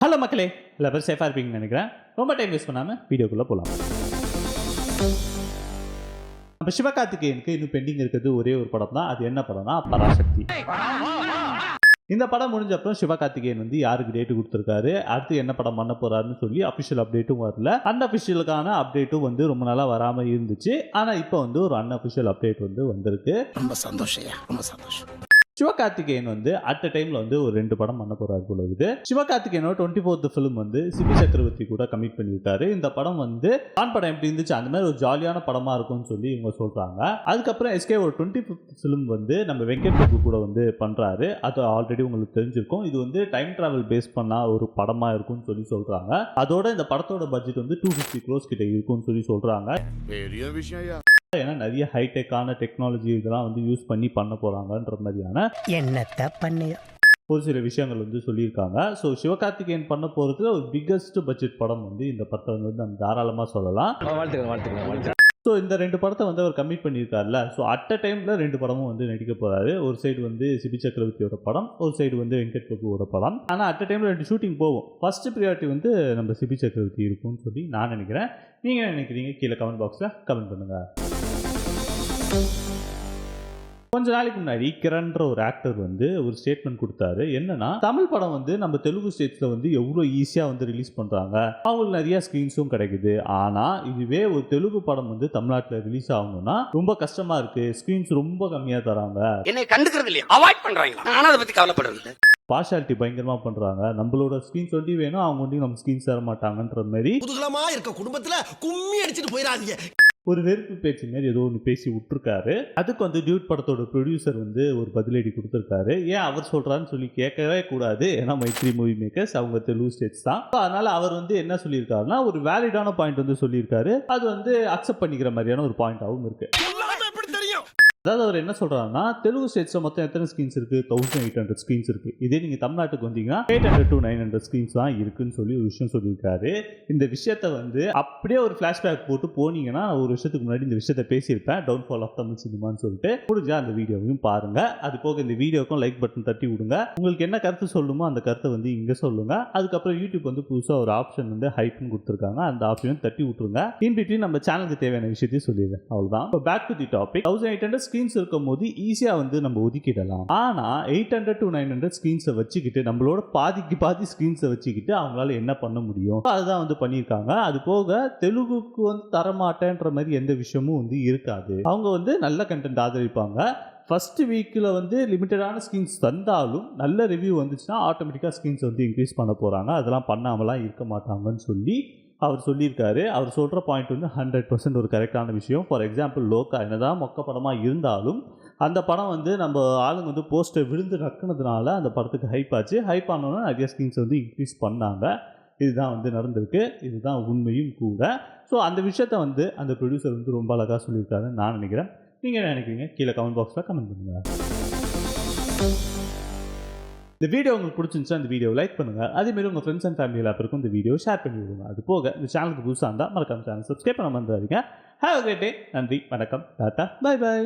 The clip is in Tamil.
ஹலோ மக்களே, எல்லா பேரும் சேஃபாக இருப்பீங்கன்னு நினைக்கிறேன். ரொம்ப டைம் வேஸ்ட் பண்ணாமல் வீடியோக்குள்ளே போகலாம். நம்ம சிவகார்த்திகேயனுக்கு இன்னும் பெண்டிங் இருக்கிறது ஒரே ஒரு படம் தான். அது என்ன படம்னா பராசக்தி. இந்த படம் முடிஞ்ச அப்புறம் சிவகார்த்திகேயன் வந்து யாருக்கு டேட்டு கொடுத்துருக்காரு, அடுத்து என்ன படம் பண்ண போறாருன்னு சொல்லி அஃபிஷியல் அப்டேட்டும் வரல. அன்அஃபிஷியலுக்கான அப்டேட்டும் வந்து ரொம்ப நாளாக வராமல் இருந்துச்சு. ஆனால் இப்போ வந்து ஒரு அன்அஃபிஷியல் அப்டேட் வந்து வந்திருக்கு. ரொம்ப சந்தோஷம், ரொம்ப சந்தோஷம். சிவகார்த்திகேயன் வந்து அட் அ டைம்ல வந்து ஒரு 2 படம் பண்ண போறாரு போல இருக்குது. சிவகார்த்திகேயனோட 24th ஃபிலிம் வந்து சிபி சக்கரவர்த்தி கூட கமிட் பண்ணியிருக்காரு. இந்த படம் வந்து ஆன் படம் எப்படி இருந்துச்சு அந்த மாதிரி ஒரு ஜாலியான படமா இருக்கும்னு சொல்லி இவங்க சொல்றாங்க. அதுக்கப்புறம் எஸ்கே ஒரு 25th ஃபிலிம் வந்து நம்ம வெங்கட் பிரபு கூட வந்து பண்றாரு. அது ஆல்ரெடி உங்களுக்கு தெரிஞ்சிருக்கும். இது வந்து டைம் டிராவல் பேஸ் பண்ணா ஒரு படமா இருக்கும்னு சொல்லி சொல்றாங்க. அதோட இந்த படத்தோட பட்ஜெட் வந்து 250 crores கிட்ட இருக்கும்னு சொல்லி சொல்றாங்க. பெரிய விஷயம். ஏன்னா நிறைய ஹைடெக்கான டெக்னாலஜி இதெல்லாம் வந்து யூஸ் பண்ணி பண்ண போறாங்கன்ற மாதிரியான என்னத்த பண்ணு ஒரு சில விஷயங்கள் வந்து சொல்லியிருக்காங்க. ஸோ சிவகார்த்திகேயன் பண்ண போகிறதுல ஒரு பிக்கஸ்ட் பட்ஜெட் படம் வந்து இந்த படத்தை வந்து நம்ம தாராளமாக சொல்லலாம். ஸோ இந்த 2 படத்தை வந்து அவர் கமிட் பண்ணியிருக்காருல்ல, ஸோ அட் அ டைமில் 2 படமும் வந்து நடிக்க போகிறாரு. ஒரு சைடு வந்து சிபி சக்கரவர்த்தியோட படம், ஒரு சைடு வந்து வெங்கட் பிரபுவோட படம். ஆனால் அட் அ டைமில் 2 ஷூட்டிங் போகும். ஃபர்ஸ்ட் ப்ரியாரிட்டி வந்து நம்ம சிபி சக்கரவர்த்தி இருக்கும்னு சொல்லி நான் நினைக்கிறேன். நீங்கள் என்ன நினைக்கிறீங்க? கீழே கமெண்ட் பாக்ஸில் கமெண்ட் பண்ணுங்கள். கொஞ்ச நாளைக்கு முன்னாடி கிரண்ன்ற ஒரு ஆக்டர் வந்து ஒரு ஸ்டேட்மெண்ட் கொடுத்தாரு. என்னன்னா, தமிழ் படம் வந்து நம்ம தெலுங்கு ஸ்டேட்ஸ்ல வந்து எவ்வளோ ஈஸியா வந்து ரிலீஸ் பண்றாங்க, அவங்களுக்கு நிறைய ஸ்கிரீன்ஸும் கிடைக்குது. ஆனா இதுவே ஒரு தெலுங்கு படம் வந்து தமிழ்நாட்டில் ரிலீஸ் ஆகணும்னா ரொம்ப கஷ்டமா இருக்கு, ஸ்கிரீன்ஸ் ரொம்ப கம்மியா தராங்க, என்னை கண்டுக்கிறது இல்லையா, அவாய்ட் பண்றாங்க. ஆனா அதை பத்தி கவலைப்படுறது பார்ஷாலிட்டி பயங்கரமா பண்றாங்க, நம்மளோட ஸ்கிரீன்ஸ் வண்டி வேணும், அவங்க வண்டி நம்ம ஸ்கிரீன்ஸ் தர மாட்டாங்கன்ற மாதிரி குதூகலமா இருக்க குடும்பத்துல கும்மி அடிச்சிட்டு போயிடாதீங்க ஒரு வெறுப்பு பேச்சு மாதிரி ஏதோ ஒன்று பேசி விட்டுருக்காரு. அதுக்கு வந்து டியூட் படத்தோட ப்ரொடியூசர் வந்து ஒரு பதிலடி கொடுத்துருக்காரு. ஏன் அவர் சொல்றான்னு சொல்லி கேட்கவே கூடாது. ஏன்னா மைத்ரி மூவி மேக்கர்ஸ் அவங்க தெலுங்கு ஸ்டேட்ஸ் தான். அதனால அவர் வந்து என்ன சொல்லியிருக்காருன்னா, ஒரு வேலிடான பாயிண்ட் வந்து சொல்லியிருக்காரு. அது வந்து அக்செப்ட் பண்ணிக்கிற மாதிரியான ஒரு பாயிண்டாகவும் இருக்கு. அதாவது அவர் என்ன சொல்றாருன்னா, தெலுங்கு ஸ்டேட்ஸ்ல மொத்தம் எத்தனை ஸ்கிரீன்ஸ் இருக்கு? 1800 ஸ்கிரீன்ஸ் இருக்கு. இதே நீங்க தமிழ்நாட்டுக்கு வந்தீங்கன்னா 800 to 900 ஸ்கிரீன்ஸ் தான் இருக்குன்னு சொல்லி ஒரு விஷயம் சொல்லியிருக்காரு. இந்த விஷயத்த வந்து அப்படியே ஒரு ஃபிளாஷ்பேக் போட்டு போனீங்கன்னா, ஒரு வருஷத்துக்கு முன்னாடி இந்த விஷயத்த பேசியிருப்பேன், டவுன்ஃபால் ஆஃப் தமிழ் சினிமான்னு சொல்லிட்டு. முடிஞ்சா அந்த வீடியோவையும் பாருங்க. அது போக இந்த வீடியோக்கும் லைக் பட்டன் தட்டி விடுங்க. உங்களுக்கு என்ன கருத்து சொல்லணுமோ அந்த கருத்தை வந்து இங்க சொல்லுங்க. அதுக்கப்புறம் யூடியூப் வந்து புதுசா ஒரு ஆப்ஷன் வந்து ஹைப்னு கொடுத்துருக்காங்க, அந்த ஆப்ஷனும் தட்டி விட்டுருங்க. இன் பிட்வீன் நம்ம சேனலுக்கு தேவையான விஷயத்தையும் சொல்லிடுறேன். அவ்வளவுதான். Back to the topic. 1800 screens இருக்கும் போது ஈஸியா வந்து நம்ம ஒதுக்கிடலாம். ஆனா 800 to 900 ஸ்கிரீன்ஸை வச்சுக்கிட்டு நம்மளோட பாதிக்கு பாதி ஸ்கிரீன்ஸை வச்சுக்கிட்டு அவங்களால என்ன பண்ண முடியும்? அதுதான் வந்து பண்ணியிருக்காங்க. அது போக தெலுங்குக்கு வந்து தரமாட்டேன்ற மாதிரி எந்த விஷயமும் வந்து இருக்காது. அவங்க வந்து நல்ல கண்டென்ட் ஆதரிப்பாங்க. ஃபர்ஸ்ட் வீக்கில் வந்து லிமிட்டடான ஸ்கிரீன்ஸ் தந்தாலும் நல்ல ரிவ்யூ வந்துச்சுன்னா ஆட்டோமேட்டிக்காக ஸ்கிரீன்ஸ் வந்து இன்க்ரீஸ் பண்ண போகிறாங்க. அதெல்லாம் பண்ணாமலாம் இருக்க மாட்டாங்கன்னு சொல்லி அவர் சொல்லியிருக்காரு. அவர் சொல்கிற பாயிண்ட் வந்து 100% ஒரு கரெக்டான விஷயம். ஃபார் எக்ஸாம்பிள் லோக்கா என்னதான் மொக்க படமாக இருந்தாலும் அந்த படம் வந்து நம்ம ஆளுங்க வந்து போஸ்டர் விழுந்து நக்குனதுனால அந்த படத்துக்கு ஹைப் ஆச்சு. ஹைப் ஆனோன்னா நிறைய ஸ்கிரீன்ஸ் வந்து இன்க்ரீஸ் பண்ணாங்க. இதுதான் வந்து நடந்திருக்கு. இதுதான் உண்மையும் கூட. ஸோ அந்த விஷயத்த வந்து அந்த ப்ரொடியூசர் வந்து ரொம்ப அழகாக சொல்லியிருக்காருன்னு நான் நினைக்கிறேன். நீங்கள் என்ன நினைக்கிறீங்க? கீழே கமெண்ட் பாக்ஸில் கமெண்ட் பண்ணுங்கள். இந்த வீடியோ உங்களுக்கு பிடிச்சிருந்துச்சா இந்த வீடியோ லைக் பண்ணுங்க. அதேமாதிரி உங்கள் ஃப்ரெண்ட்ஸ் அண்ட் ஃபேமிலி எல்லாருக்கும் இந்த வீடியோ ஷேர் பண்ணி விடுங்க. அது போக இந்த சேனலுக்கு புதுசாக இருந்தால் மறக்காம சேனல் சப்ஸ்கிரைப் பண்ண வந்துடுறீங்க. Have a great day. நன்றி, வணக்கம், டாடா, பை பை.